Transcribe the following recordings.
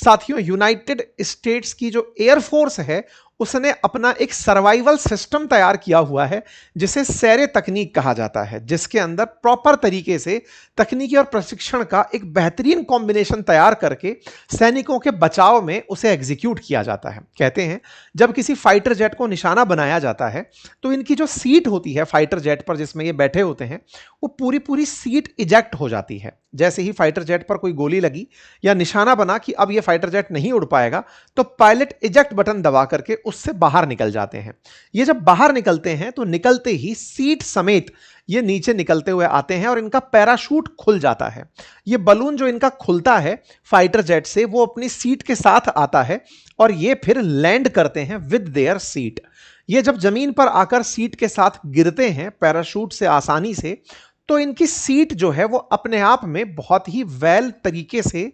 साथियों, United states की जो एयरफोर्स है उसने अपना एक सर्वाइवल सिस्टम तैयार किया हुआ है जिसे सैरे तकनीक कहा जाता है, जिसके अंदर प्रॉपर तरीके से तकनीकी और प्रशिक्षण का एक बेहतरीन कॉम्बिनेशन तैयार करके सैनिकों के बचाव में उसे एग्जीक्यूट किया जाता है। कहते हैं जब किसी फाइटर जेट को निशाना बनाया जाता है तो इनकी जो सीट होती है फाइटर जेट पर जिसमें ये बैठे होते हैं वो पूरी पूरी सीट इजेक्ट हो जाती है। जैसे ही फाइटर जेट पर कोई गोली लगी या निशाना बना कि अब ये फाइटर जेट नहीं उड़ पाएगा तो पायलट इजेक्ट बटन दबा करके उससे बाहर निकल जाते हैं। ये जब बाहर निकलते हैं तो निकलते ही सीट समेत ये नीचे निकलते हुए आते हैं और इनका पैराशूट खुल जाता है। ये बलून जो इनका खुलता है फाइटर जेट से वो अपनी सीट के साथ आता है और ये फिर लैंड करते हैं विद देयर सीट। ये जब जमीन पर आकर सीट के साथ गिरते हैं पैराशूट से आसानी से, तो इनकी सीट जो है वो अपने आप में बहुत ही वेल तरीके से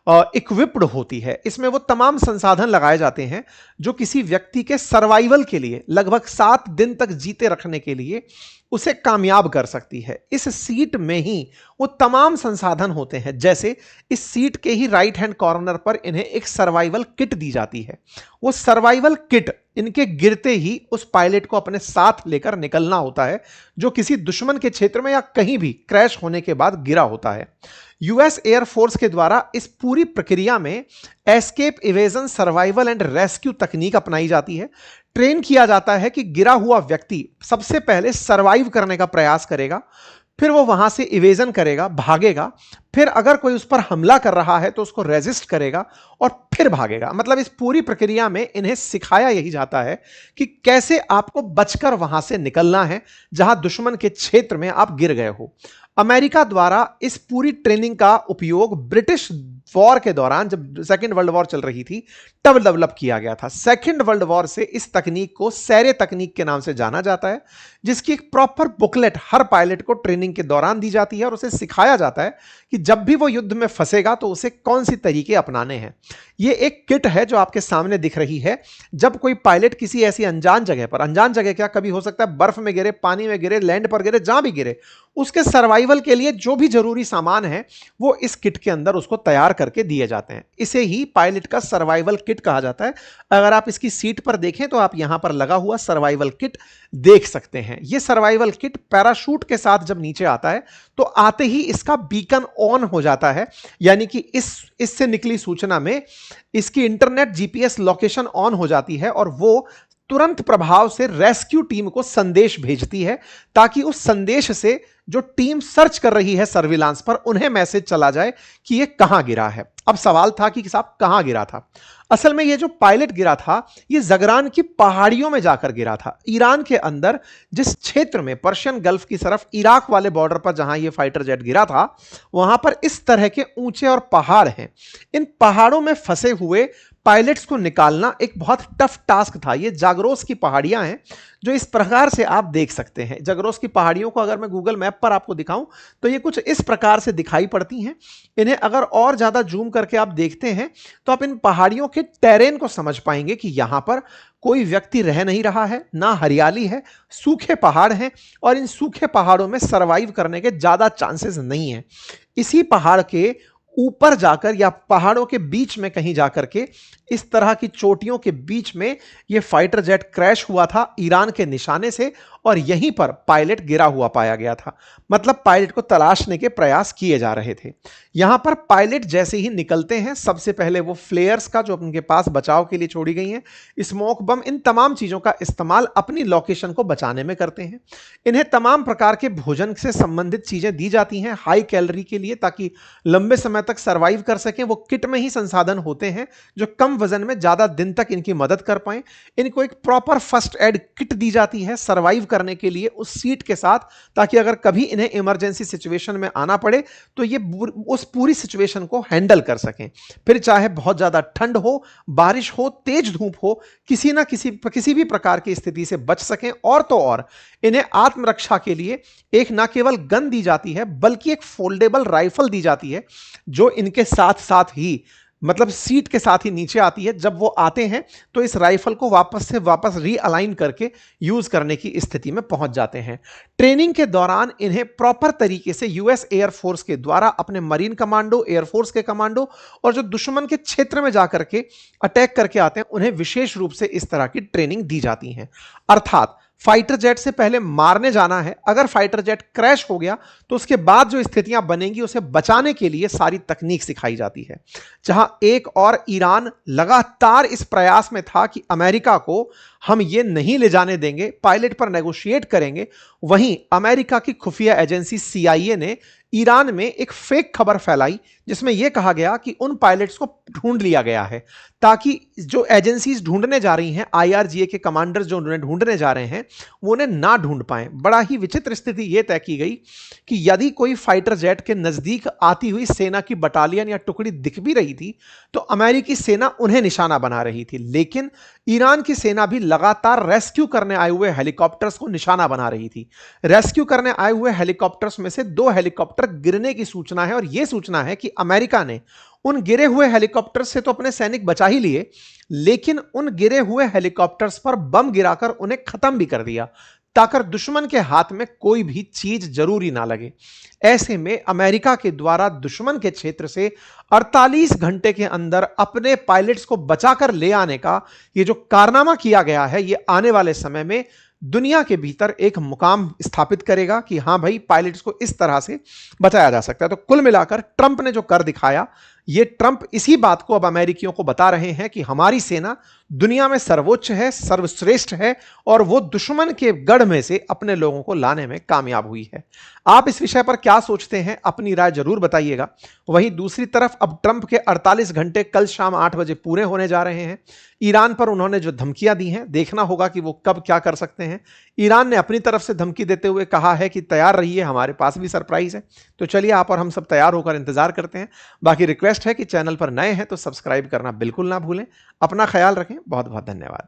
इक्विप्ड होती है। इसमें वो तमाम संसाधन लगाए जाते हैं जो किसी व्यक्ति के सर्वाइवल के लिए लगभग 7 दिन तक जीते रखने के लिए उसे कामयाब कर सकती है। इस सीट में ही वो तमाम संसाधन होते हैं। जैसे इस सीट के ही राइट हैंड कॉर्नर पर इन्हें एक सर्वाइवल किट दी जाती है। वो सर्वाइवल किट इनके गिरते ही उस पायलट को अपने साथ लेकर निकलना होता है जो किसी दुश्मन के क्षेत्र में या कहीं भी क्रैश होने के बाद गिरा होता है। यूएस एयरफोर्स के द्वारा इस पूरी प्रक्रिया में escape, evasion, survival and rescue तकनीक अपनाई जाती है। ट्रेन किया जाता है कि गिरा हुआ व्यक्ति सबसे पहले सर्वाइव करने का प्रयास करेगा, फिर वो वहां से इवेजन करेगा, भागेगा, फिर अगर कोई उस पर हमला कर रहा है तो उसको रेजिस्ट करेगा और फिर भागेगा। मतलब इस पूरी प्रक्रिया में इन्हें सिखाया यही जाता है कि कैसे आपको बचकर वहां से निकलना है जहां दुश्मन के क्षेत्र में आप गिर गए हो। अमेरिका द्वारा इस पूरी ट्रेनिंग का उपयोग ब्रिटिश वॉर के दौरान, जब सेकेंड वर्ल्ड वॉर चल रही थी, तब डेवलप किया गया था। सेकेंड वर्ल्ड वॉर से इस तकनीक को सैरे तकनीक के नाम से जाना जाता है, जिसकी एक प्रॉपर बुकलेट हर पायलट को ट्रेनिंग के दौरान दी जाती है और उसे सिखाया जाता है कि जब भी वो युद्ध में फंसेगा तो उसे कौन सी तरीके अपनाने हैं। ये एक किट है जो आपके सामने दिख रही है। जब कोई पायलट किसी ऐसी अनजान जगह पर, अनजान जगह क्या, कभी हो सकता है बर्फ में गिरे, पानी में गिरे, लैंड पर गिरे, जहां भी गिरे, उसके सर्वाइवल के लिए जो भी जरूरी सामान है वो इस किट के अंदर उसको तैयार करके दिए जाते हैं। इसे ही पायलट का सर्वाइवल किट कहा जाता है। अगर आप इसकी सीट पर देखें तो आप यहां पर लगा हुआ सर्वाइवल किट देख सकते हैं। यह सर्वाइवल किट पैराशूट के साथ जब नीचे आता है तो आते ही इसका बीकन ऑन हो जाता है, यानी कि इससे निकली सूचना में इसकी इंटरनेट जीपीएस लोकेशन ऑन हो जाती है और वो तुरंत प्रभाव से रेस्क्यू टीम को संदेश भेजती है ताकि उस संदेश से जो टीम सर्च कर रही है सर्विलांस पर उन्हें मैसेज चला जाए कि ये कहां गिरा है। अब सवाल था कि साहब कहां गिरा था। असल में ये जो पायलट गिरा था ये जगरान की पहाड़ियों में जाकर गिरा था। ईरान के अंदर जिस क्षेत्र में पर्शियन गल्फ की तरफ इराक वाले बॉर्डर पर जहां ये फाइटर जेट गिरा था वहां पर इस तरह के ऊंचे और पहाड़ हैं। इन पहाड़ों में फंसे हुए पायलट्स को निकालना एक बहुत टफ टास्क था। ये जागरोस की पहाड़ियां हैं जो इस प्रकार से आप देख सकते हैं। जागरोस की पहाड़ियों को अगर मैं गूगल मैप पर आपको दिखाऊं तो ये कुछ इस प्रकार से दिखाई पड़ती हैं। इन्हें अगर और ज्यादा जूम करके आप देखते हैं तो आप इन पहाड़ियों के टेरेन को समझ पाएंगे कि यहां पर कोई व्यक्ति रह नहीं रहा है, ना हरियाली है, सूखे पहाड़ हैं और इन सूखे पहाड़ों में सर्वाइव करने के ज्यादा चांसेस नहीं है। इसी पहाड़ के ऊपर जाकर या पहाड़ों के बीच में कहीं जाकर के इस तरह की चोटियों के बीच में यह फाइटर जेट क्रैश हुआ था ईरान के निशाने से और यहीं पर पायलट गिरा हुआ पाया गया था। मतलब पायलट को तलाशने के प्रयास किए जा रहे थे। यहां पर पायलट जैसे ही निकलते हैं सबसे पहले वो फ्लेयर्स का जो उनके पास बचाव के लिए छोड़ी गई हैं, स्मोक बम, इन तमाम चीजों का इस्तेमाल अपनी लोकेशन को बचाने में करते हैं। इन्हें तमाम प्रकार के भोजन से संबंधित चीजें दी जाती हैं हाई कैलोरी के लिए ताकि लंबे समय तक सर्वाइव कर सकें। वो किट में ही संसाधन होते हैं जो कम वजन में ज्यादा दिन तक इनकी मदद कर पाए। इनको एक प्रॉपर फर्स्ट एड किट दी जाती है सर्वाइव करने के लिए उस सीट के साथ, ताकि अगर कभी इन्हें इमरजेंसी सिचुएशन में आना पड़े तो ये उस पूरी सिचुएशन को हैंडल कर सकें। फिर चाहे बहुत ज्यादा ठंड हो, बारिश हो, तेज धूप हो, किसी भी प्रकार की स्थिति से बच सकें। और तो और इन्हें आत्मरक्षा के लिए एक ना केवल गन दी जाती है बल्कि एक फोल्डेबल राइफल दी जाती है जो इनके साथ साथ ही मतलब सीट के साथ ही नीचे आती है। जब वो आते हैं तो इस राइफल को वापस से वापस रीअलाइन करके यूज करने की स्थिति में पहुंच जाते हैं। ट्रेनिंग के दौरान इन्हें प्रॉपर तरीके से यूएस एयरफोर्स के द्वारा अपने मरीन कमांडो, एयरफोर्स के कमांडो और जो दुश्मन के क्षेत्र में जाकर के अटैक करके आते हैं, उन्हें विशेष रूप से इस तरह की ट्रेनिंग दी जाती है। अर्थात फाइटर जेट से पहले मारने जाना है, अगर फाइटर जेट क्रैश हो गया तो उसके बाद जो स्थितियां बनेंगी उसे बचाने के लिए सारी तकनीक सिखाई जाती है। जहां एक और ईरान लगातार इस प्रयास में था कि अमेरिका को हम ये नहीं ले जाने देंगे, पायलट पर नेगोशिएट करेंगे, वहीं अमेरिका की खुफिया एजेंसी सीआईए ने ईरान में एक फेक खबर फैलाई जिसमें यह कहा गया कि उन पायलट्स को ढूंढ लिया गया है, ताकि जो एजेंसीज ढूंढने जा रही हैं, आईआरजीए के कमांडर्स जो उन्हें ढूंढने जा रहे हैं, वो उन्हें ना ढूंढ पाए। बड़ा ही विचित्र स्थिति यह तय की गई कि यदि कोई फाइटर जेट के नजदीक आती हुई सेना की बटालियन या टुकड़ी दिख भी रही थी तो अमेरिकी सेना उन्हें निशाना बना रही थी, लेकिन ईरान की सेना भी लगातार रेस्क्यू करने आए हुए हेलीकॉप्टर्स को निशाना बना रही थी। रेस्क्यू करने आए हुए हेलीकॉप्टर्स में से 2 हेलीकॉप्टर गिरने की सूचना है और यह सूचना है कि अमेरिका ने उन गिरे हुए हेलीकॉप्टर्स से तो अपने सैनिक बचा ही लिए, लेकिन उन गिरे हुए हेलीकॉप्टर्स पर बम गिराकर उन्हें खत्म भी कर दिया, ताकि दुश्मन के हाथ में कोई भी चीज जरूरी ना लगे। ऐसे में अमेरिका के द्वारा दुश्मन के क्षेत्र से 48 घंटे के अंदर अपने पायलट्स को बचाकर ले आने का ये जो कारनामा किया गया है, ये आने वाले समय में दुनिया के भीतर एक मुकाम स्थापित करेगा कि हां भाई, पायलट्स को इस तरह से बचाया जा सकता है। तो कुल मिलाकर ट्रंप ने जो कर दिखाया, ये ट्रंप इसी बात को अब अमेरिकियों को बता रहे हैं कि हमारी सेना दुनिया में सर्वोच्च है, सर्वश्रेष्ठ है और वो दुश्मन के गढ़ में से अपने लोगों को लाने में कामयाब हुई है। आप इस विषय पर क्या सोचते हैं? अपनी राय जरूर बताइएगा। वहीं दूसरी तरफ अब ट्रंप के 48 घंटे कल शाम 8 बजे पूरे होने जा रहे हैं। ईरान पर उन्होंने जो धमकियां दी हैं, देखना होगा कि वो कब क्या कर सकते हैं। ईरान ने अपनी तरफ से धमकी देते हुए कहा है कि तैयार रहिए, हमारे पास भी सरप्राइज है। तो चलिए, आप और हम सब तैयार होकर इंतजार करते हैं। बाकी रिक्वेस्ट है कि चैनल पर नए हैं तो सब्सक्राइब करना बिल्कुल ना भूलें। अपना ख्याल रखें। बहुत बहुत धन्यवाद।